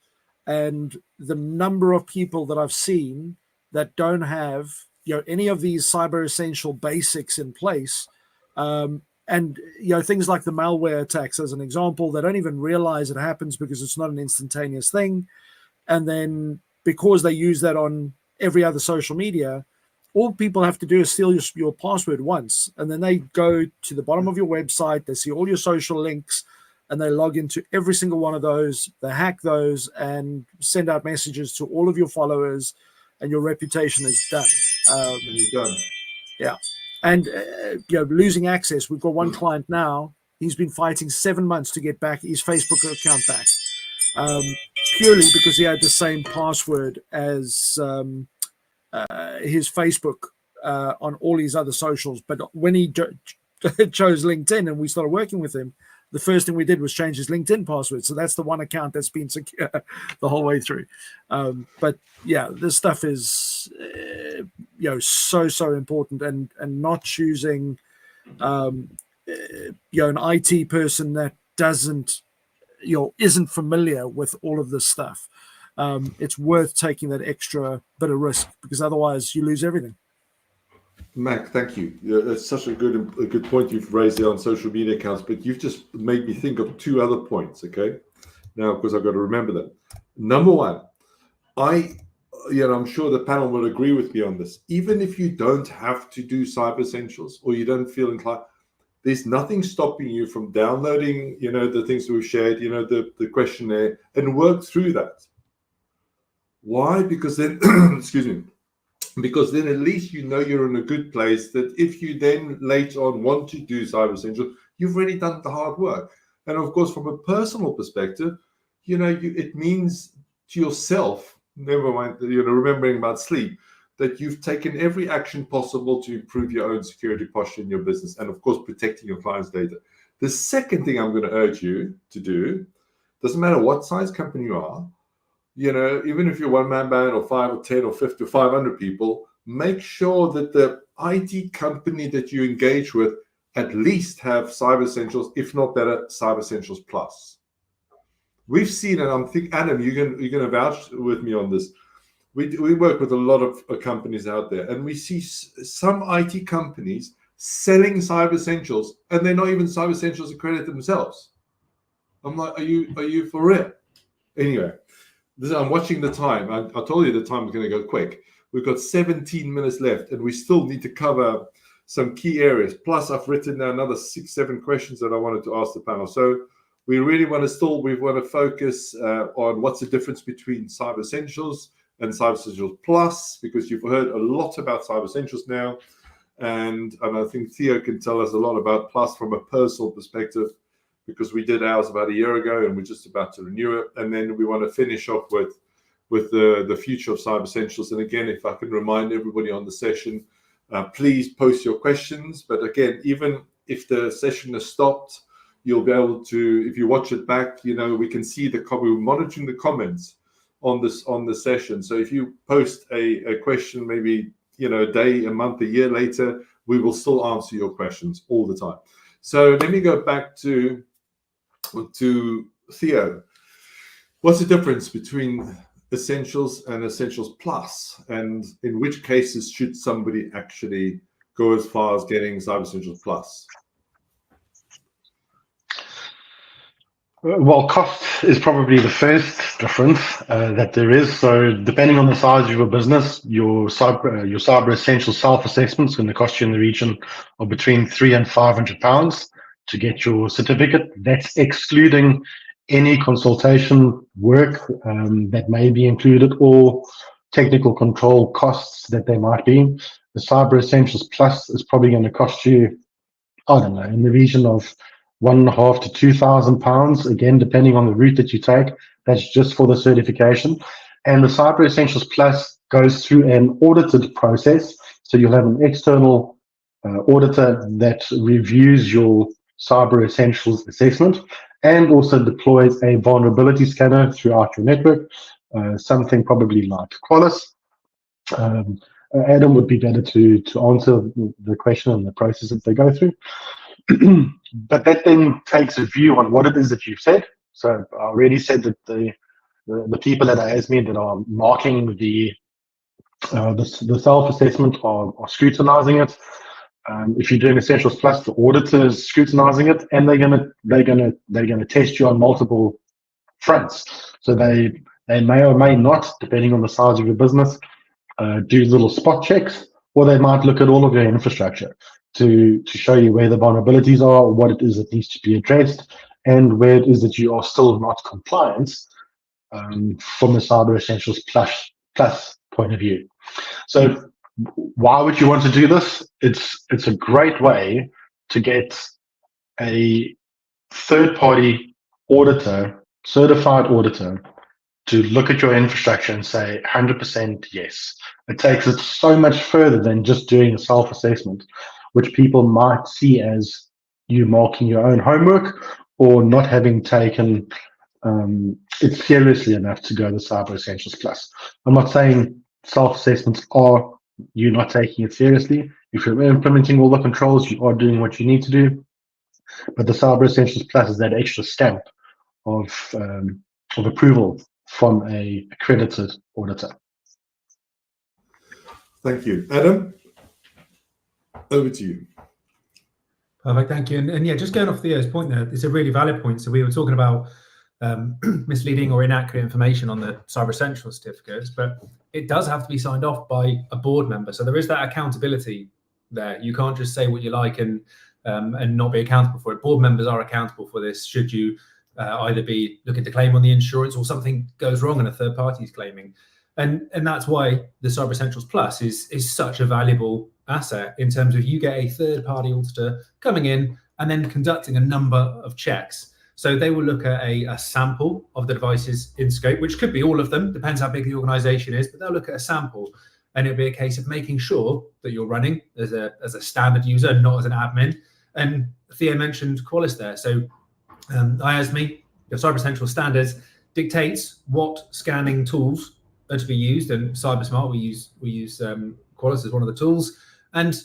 And the number of people that I've seen that don't have any of these Cyber Essential basics in place, and things like the malware attacks, as an example, they don't even realize it happens because it's not an instantaneous thing. And then because they use that on every other social media, all people have to do is steal your password once, and then they go to the bottom of your website, they see all your social links, and they log into every single one of those, they hack those and send out messages to all of your followers, and your reputation is done. And you're done. Yeah. And losing access. We've got one client now, he's been fighting 7 months to get back his Facebook account back, purely because he had the same password as his Facebook on all his other socials. But when he chose LinkedIn and we started working with him, the first thing we did was change his LinkedIn password. So that's the one account that's been secure the whole way through. But yeah, this stuff is so important, and not choosing an IT person that isn't familiar with all of this stuff. It's worth taking that extra bit of risk, because otherwise you lose everything. Mac, thank you. That's such a good point you've raised there on social media accounts, but you've just made me think of 2 other points, okay? Now, of course, I've got to remember them. Number one, I'm sure the panel will agree with me on this. Even if you don't have to do Cyber Essentials or you don't feel inclined, there's nothing stopping you from downloading, the things we've shared, the questionnaire, and work through that. Why? Because then, excuse me, because then at least you're in a good place that if you then later on want to do Cyber Essentials, you've already done the hard work. And of course, from a personal perspective, it means to yourself, never mind, remembering about sleep, that you've taken every action possible to improve your own security posture in your business and, of course, protecting your clients' data. The second thing I'm going to urge you to do, doesn't matter what size company you are, even if you're one-man band or 5 or 10 or 50 or 500 people, make sure that the IT company that you engage with at least have Cyber Essentials, if not better, Cyber Essentials Plus. We've seen, and I think, Adam, you're going to vouch with me on this. We work with a lot of companies out there, and we see some IT companies selling Cyber Essentials, and they're not even Cyber Essentials accredited themselves. I'm like, are you for real? Anyway, I'm watching the time. I told you the time was going to go quick. We've got 17 minutes left, and we still need to cover some key areas. Plus, I've written down another 6-7 questions that I wanted to ask the panel. So we really want to focus on what's the difference between Cyber Essentials and Cyber Essentials Plus, because you've heard a lot about Cyber Essentials now, and I think Theo can tell us a lot about Plus from a personal perspective, because we did ours about a year ago and we're just about to renew it. And then we want to finish off with the future of Cyber Essentials. And again, if I can remind everybody on the session, please post your questions. But again, even if the session has stopped, you'll be able to, if you watch it back, we can see we're monitoring the comments on the session. So if you post a question, maybe a day, a month, a year later, we will still answer your questions all the time. So let me go back to Theo. What's the difference between Essentials and Essentials Plus, and in which cases should somebody actually go as far as getting Cyber Essentials Plus? Well, cost is probably the first difference that there is. So depending on the size of your business, your Cyber Essentials self-assessment is going to cost you in the region of between £300 and £500 to get your certificate. That's excluding any consultation work that may be included or technical control costs that there might be. The Cyber Essentials Plus is probably going to cost you, I don't know, in the region of £1,500 to £2,000, again, depending on the route that you take. That's just for the certification. And the Cyber Essentials Plus goes through an audited process. So you'll have an external auditor that reviews your Cyber Essentials assessment and also deploys a vulnerability scanner throughout your network, something probably like Qualys. Adam would be better to answer the question and the process that they go through. But that then takes a view on what it is that you've said. So I already said that the people that are as me that are marking the self-assessment are scrutinizing it. If you're doing Essentials Plus, the auditor is scrutinizing it, and they're gonna test you on multiple fronts. So they may or may not, depending on the size of your business, do little spot checks, or they might look at all of your infrastructure to show you where the vulnerabilities are, what it is that needs to be addressed, and where it is that you are still not compliant from the Cyber Essentials Plus point of view. So why would you want to do this? It's a great way to get a third-party auditor, certified auditor, to look at your infrastructure and say 100% yes. It takes it so much further than just doing a self-assessment, which people might see as you marking your own homework or not having taken it seriously enough to go to Cyber Essentials Plus. I'm not saying self-assessments are you not taking it seriously. If you're implementing all the controls, you are doing what you need to do. But the Cyber Essentials Plus is that extra stamp of approval from a accredited auditor. Thank you. Adam, over to you. Perfect, thank you. And yeah, just going off Theo's point there, it's a really valid point. So we were talking about misleading or inaccurate information on the Cyber Essentials certificates, but it does have to be signed off by a board member. So there is that accountability there. You can't just say what you like and not be accountable for it. Board members are accountable for this should you either be looking to claim on the insurance or something goes wrong and a third party is claiming. And that's why the Cyber Essentials Plus is such a valuable asset in terms of you get a third party auditor coming in and then conducting a number of checks. So they will look at a sample of the devices in scope, which could be all of them, depends how big the organization is, but they'll look at a sample and it'll be a case of making sure that you're running as a standard user, not as an admin. And Theo mentioned Qualys there. So IASME, your Cyber Essentials standards, dictates what scanning tools are to be used, and CyberSmart, we use Qualys as one of the tools. And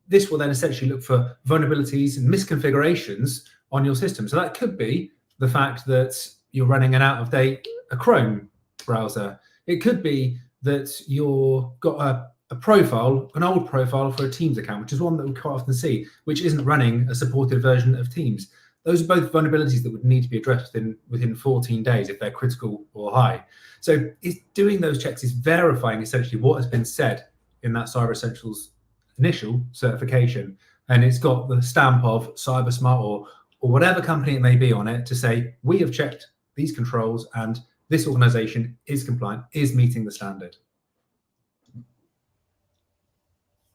this will then essentially look for vulnerabilities and misconfigurations on your system. So that could be the fact that you're running an out-of-date Chrome browser. It could be that you've got a profile, an old profile for a Teams account, which is one that we quite often see, which isn't running a supported version of Teams. Those are both vulnerabilities that would need to be addressed within 14 days if they're critical or high. So doing those checks is verifying essentially what has been said in that Cyber Essentials initial certification. And it's got the stamp of CyberSmart or whatever company it may be on it to say, we have checked these controls and this organization is compliant, is meeting the standard.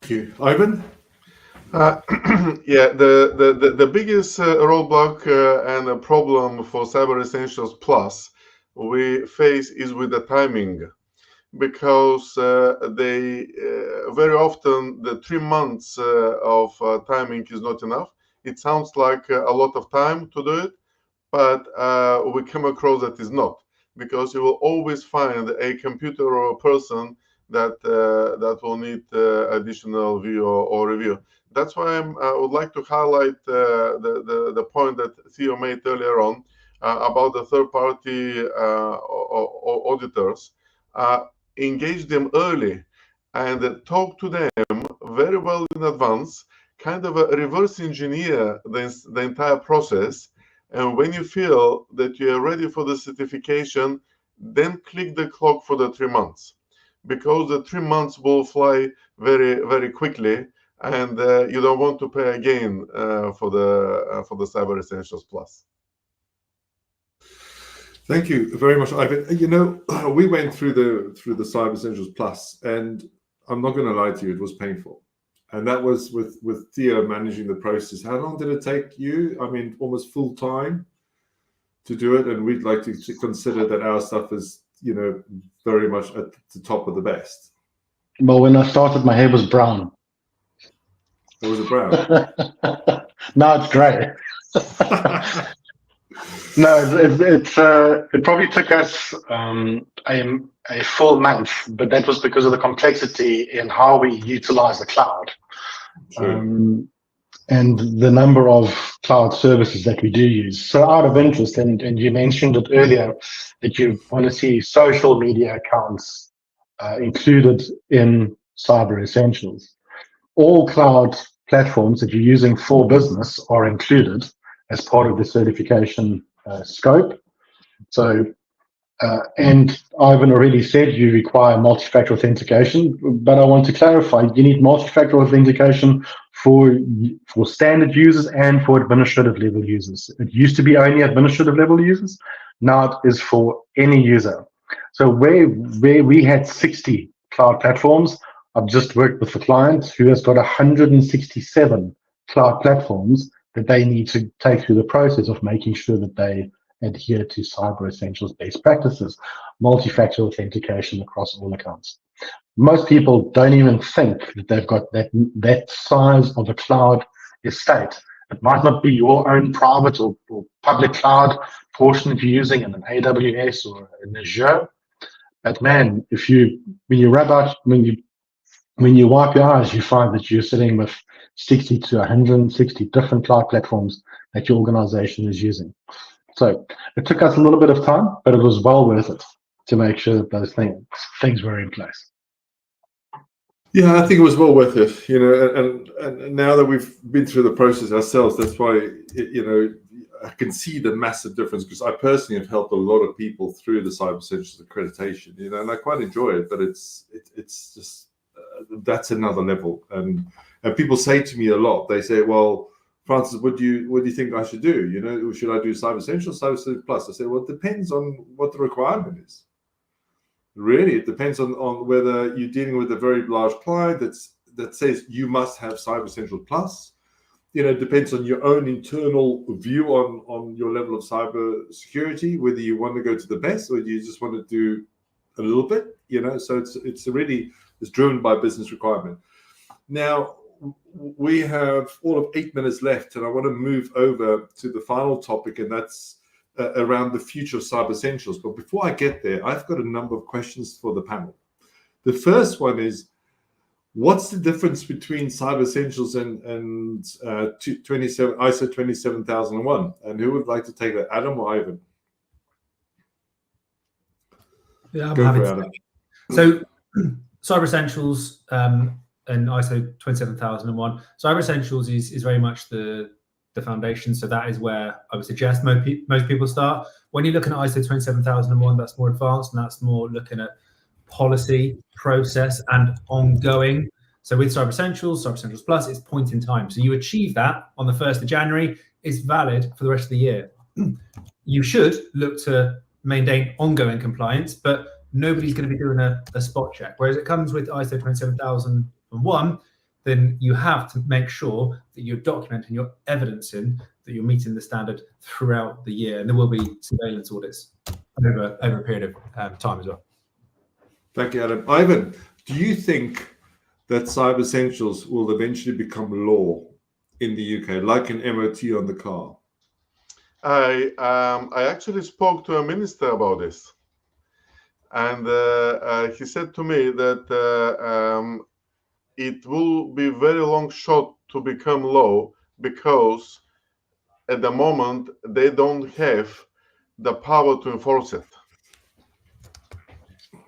Thank you. Ivan? Yeah, the biggest roadblock and a problem for Cyber Essentials Plus we face is with the timing, because they very often the 3 months of timing is not enough. It sounds like a lot of time to do it, but we come across that is not, because you will always find a computer or a person that will need additional view or review. That's why I would like to highlight the point that Theo made earlier on about the third-party auditors. Engage them early and talk to them very well in advance, kind of reverse engineer the entire process. And when you feel that you are ready for the certification, then click the clock for the 3 months, because the 3 months will fly very, very quickly, and you don't want to pay again for the Cyber Essentials Plus. Thank you very much, Ivan. You know, we went through the Cyber Essentials Plus, and I'm not going to lie to you, it was painful. And that was with Theo managing the process. How long did it take you? I mean, almost full time to do it. And we'd like to consider that our stuff is, you know, very much at the top of the best. Well, when I started, my hair was brown. It was a brown. Now it's grey. No, it probably took us a full month, but that was because of the complexity in how we utilize the cloud. And the number of cloud services that we do use. So out of interest, and you mentioned it earlier, that you want to see social media accounts included in Cyber Essentials. All cloud platforms that you're using for business are included as part of the certification scope. So, and Ivan already said you require multi-factor authentication, but I want to clarify, you need multi-factor authentication for standard users and for administrative level users. It used to be only administrative level users. Now it is for any user. So where we had 60 cloud platforms, I've just worked with the client who has got 167 cloud platforms that they need to take through the process of making sure that they adhere to Cyber Essentials best practices, multi-factor authentication across all accounts. Most people don't even think that they've got that size of a cloud estate. It might not be your own private or public cloud portion that you're using in an AWS or an Azure. But man, when you wipe your eyes, you find that you're sitting with 60 to 160 different cloud platforms that your organization is using. So it took us a little bit of time, but it was well worth it to make sure that those things were in place. Yeah, I think it was well worth it, you know, and now that we've been through the process ourselves, that's why, you know, I can see the massive difference because I personally have helped a lot of people through the Cyber Essentials accreditation, and I quite enjoy it. But it's just that's another level. And people say to me a lot. They say, "Well, Francis, what do you think I should do? Should I do Cyber Essentials, Cyber Essentials Plus?" I say, "Well, it depends on what the requirement is. Really, it depends on whether you're dealing with a very large client that says you must have Cyber Essentials Plus. It depends on your own internal view on your level of cyber security, whether you want to go to the best or you just want to do a little bit. So it's driven by business requirement. Now we have all of 8 minutes left, and I want to move over to the final topic, and that's around the future of Cyber Essentials. But before I get there, I've got a number of questions for the panel. The first one is, what's the difference between Cyber Essentials and ISO 27001? And who would like to take that, Adam or Ivan? Yeah, I'm Go happy for to. Adam. So, Cyber Essentials and ISO 27001. Cyber Essentials is very much the foundation. So that is where I would suggest most people start. When you're looking at ISO 27001, that's more advanced, and that's more looking at policy, process, and ongoing. So with Cyber Essentials Plus, it's point in time. So you achieve that on the 1st of January, it's valid for the rest of the year. You should look to maintain ongoing compliance, but nobody's going to be doing a spot check. Whereas it comes with ISO 27001, then you have to make sure that you're documenting, you're evidencing that you're meeting the standard throughout the year. And there will be surveillance audits over a period of time as well. Thank you, Adam. Ivan, do you think that Cyber Essentials will eventually become law in the UK, like an MOT on the car? I actually spoke to a minister about this, and he said to me that it will be very long shot to become law because at the moment they don't have the power to enforce it.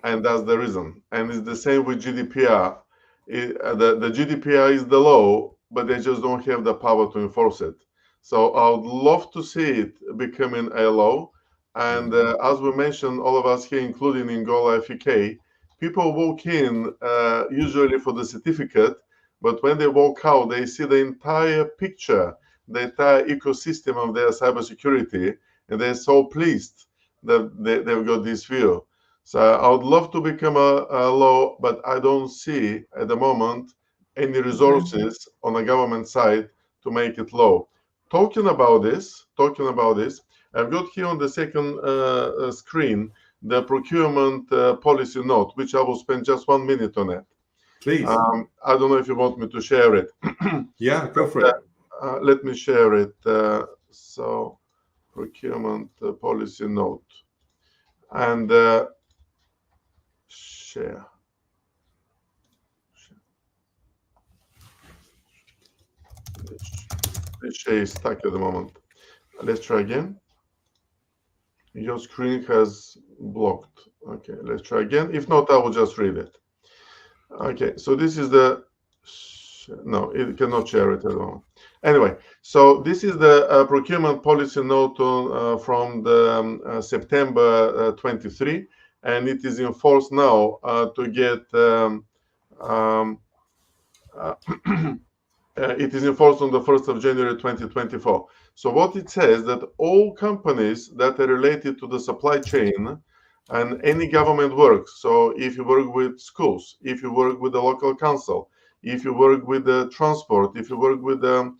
And that's the reason. And it's the same with GDPR. The GDPR is the law, but they just don't have the power to enforce it. So I would love to see it becoming a law. And as we mentioned, all of us here, including in Go Life UK, people walk in usually for the certificate, but when they walk out, they see the entire picture, the entire ecosystem of their cybersecurity, and they're so pleased that they've got this view. So I would love to become a law, but I don't see at the moment any resources on the government side to make it law. Talking about this, I've got here on the second screen the procurement policy note, which I will spend just 1 minute on it. Please. I don't know if you want me to share it. Yeah, go for it. Let me share it. So, procurement policy note. And share. This share is stuck at the moment. Let's try again. Your screen has blocked. Okay, let's try again. If not, I will just read it. Okay, so this is the, no, it cannot share it at the moment. Anyway, so this is the procurement policy note from the September 23, and it is in force now to get, it is in force on the 1st of January 2024. So what it says that all companies that are related to the supply chain and any government work, so if you work with schools, if you work with the local council, if you work with the transport, if you work with the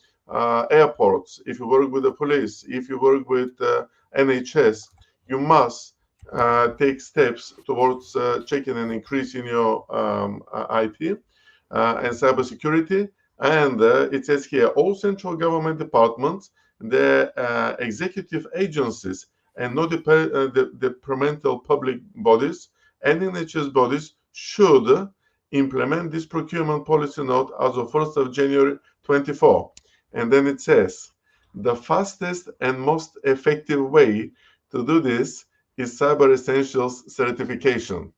airports, if you work with the police, if you work with NHS, you must take steps towards checking and increasing your IT and cybersecurity. And it says here, all central government departments, the executive agencies, and not the departmental public bodies and NHS bodies should implement this procurement policy note as of 1st of January 24. And then it says, the fastest and most effective way to do this is Cyber Essentials certification.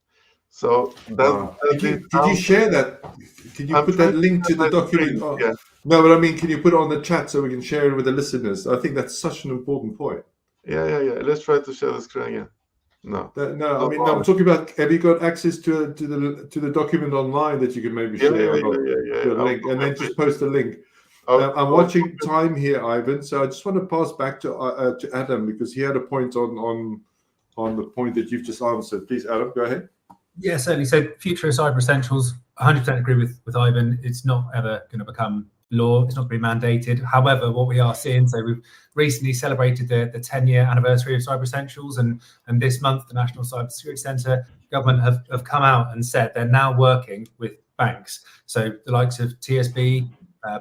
So that, did you share that? Can you put that link to the document? Yeah. No, but I mean, can you put it on the chat so we can share it with the listeners? I think that's such an important point. Yeah. Let's try to share the screen again. No. No, I mean, no, I'm talking about. Have you got access to the document online that you can maybe share? Yeah. Link, and then just post a link. I'm watching time here, Ivan. So I just want to pass back to Adam because he had a point on the point that you've just answered. Please, Adam, go ahead. Yeah, certainly. So, future of Cyber Essentials, 100% agree with Ivan. It's not ever going to become law. It's not going to be mandated. However, what we are seeing, so we've recently celebrated the 10-year anniversary of Cyber Essentials, and this month, the National Cyber Security Centre government have come out and said they're now working with banks. So the likes of TSB,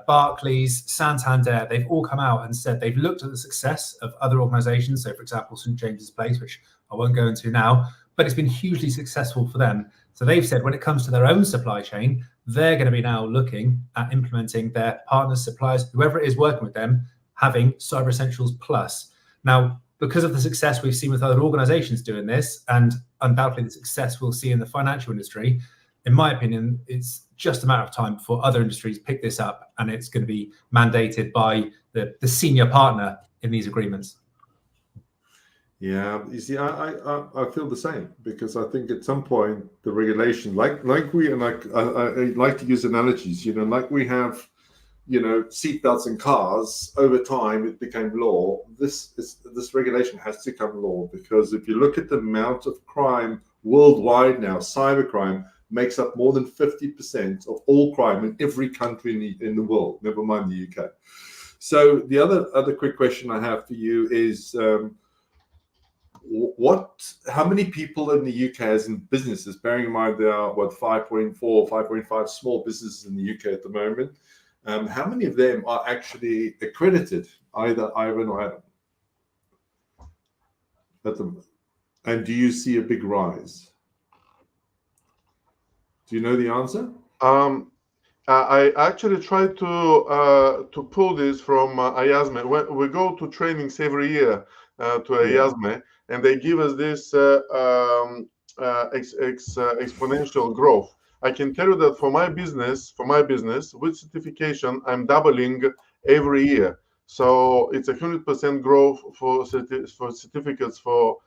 Barclays, Santander, they've all come out and said they've looked at the success of other organisations. So, for example, St James's Place, which I won't go into now, but it's been hugely successful for them. So they've said when it comes to their own supply chain, they're going to be now looking at implementing their partners, suppliers, whoever it is working with them, having Cyber Essentials Plus. Now, because of the success we've seen with other organizations doing this, and undoubtedly the success we'll see in the financial industry, in my opinion, it's just a matter of time before other industries pick this up, and it's going to be mandated by the senior partner in these agreements. Yeah, you see, I feel the same because I think at some point the regulation, like we, and I like to use analogies, like we have, seatbelts in cars. Over time, it became law. This regulation has to become law because if you look at the amount of crime worldwide now, cybercrime makes up more than 50% of all crime in every country in the world. Never mind the UK. So the other quick question I have for you is. How many people in the UK as in businesses, bearing in mind there are 5.4, 5.5 small businesses in the UK at the moment, how many of them are actually accredited, either Ivan or Adam? And do you see a big rise? Do you know the answer? I actually tried to pull this from IASME. We go to trainings every year to IASME, and they give us this exponential growth. I can tell you that for my business with certification, I'm doubling every year. So it's 100% growth for certificates for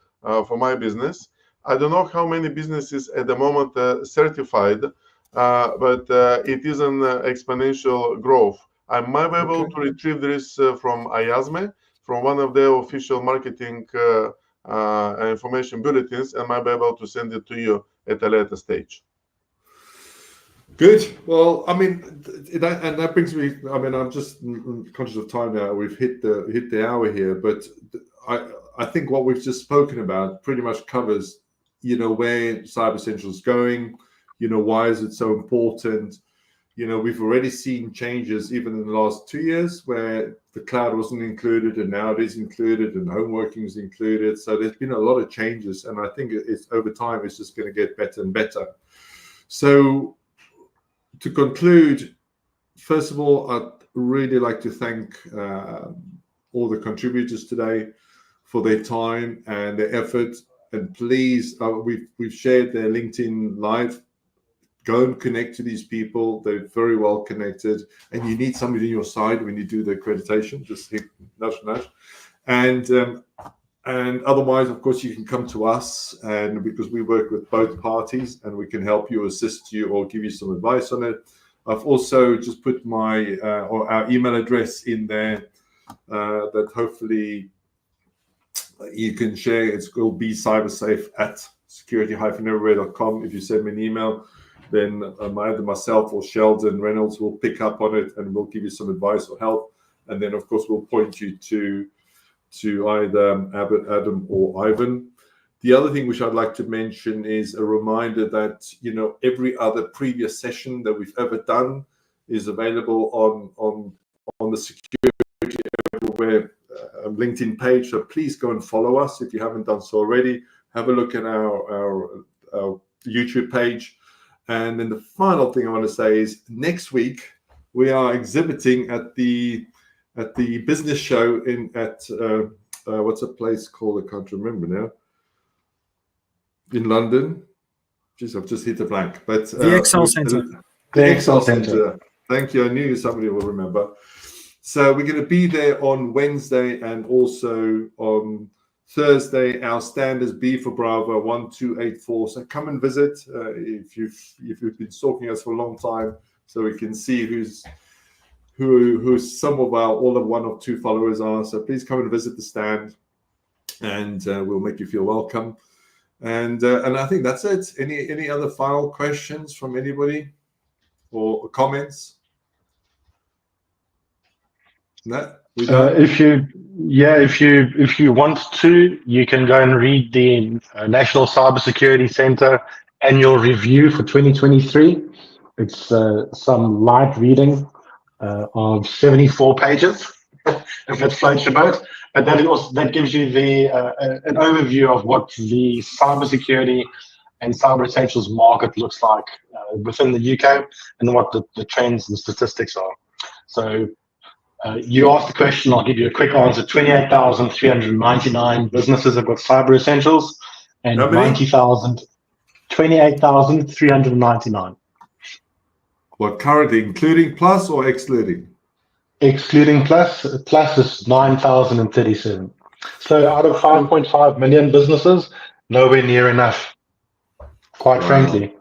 my business. I don't know how many businesses at the moment certified, but it is an exponential growth. I might be able to retrieve this from IASME, from one of their official marketing information bulletins, and might be able to send it to you at a later stage. Good. Well, I mean, that brings me. I mean, I'm just conscious of time now. We've hit the hour here, but I think what we've just spoken about pretty much covers, where Cyber Essentials is going. Why is it so important? We've already seen changes even in the last 2 years where the cloud wasn't included and now it is included and home working is included. So there's been a lot of changes, and I think it's over time it's just going to get better and better. So to conclude, first of all, I'd really like to thank all the contributors today for their time and their effort. And please, we've shared their LinkedIn Live. Go and connect to these people. They're very well connected. And you need somebody on your side when you do the accreditation. Just hit nudge. And otherwise, of course, you can come to us, and because we work with both parties and we can help you, assist you, or give you some advice on it. I've also just put my or our email address in there that hopefully you can share. It's called becybersafe@security-everywhere.com. If you send me an email, then either myself or Sheldon Reynolds will pick up on it and we'll give you some advice or help. And then, of course, we'll point you to either Adam or Ivan. The other thing which I'd like to mention is a reminder that, every other previous session that we've ever done is available on the Security Everywhere LinkedIn page. So please go and follow us if you haven't done so already. Have a look at our YouTube page. And then the final thing I want to say is next week we are exhibiting at the business show at what's a place called? I can't remember now. In London. Jeez, I've just hit a blank. But the Excel Center. The Excel Center. Thank you. I knew somebody will remember. So we're going to be there on Wednesday and also on Thursday. Our stand is B for Bravo 1284. So come and visit if you've been stalking us for a long time, so we can see who some of our all of 1 or 2 followers are. So please come and visit the stand, and we'll make you feel welcome. And I think that's it. Any other final questions from anybody or comments? No, we don't. If you want to, you can go and read the National Cybersecurity Center annual review for 2023. It's some light reading of 74 pages, if it floats your boat. But that gives you an overview of what the cybersecurity and cyber essentials market looks like within the UK and what the trends and statistics are. So you asked the question, I'll give you a quick answer. 28,399 businesses have got cyber essentials, and 28,399. What currently, including plus or excluding? Excluding plus is 9,037. So out of 5.5 million businesses, nowhere near enough, quite frankly.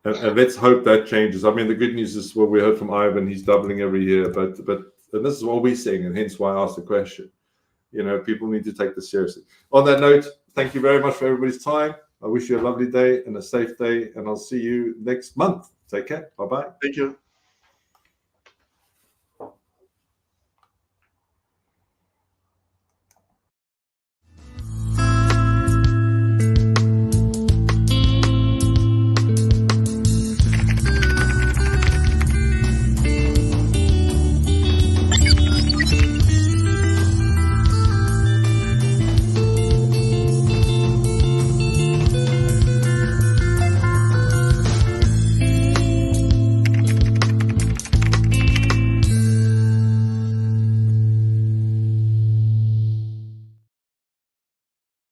And let's hope that changes. I mean, the good news is what we heard from Ivan, he's doubling every year, but and this is what we're seeing, and hence why I asked the question. You know, people need to take this seriously. On that note, thank you very much for everybody's time. I wish you a lovely day and a safe day, and I'll see you next month. Take care. Bye-bye. Thank you.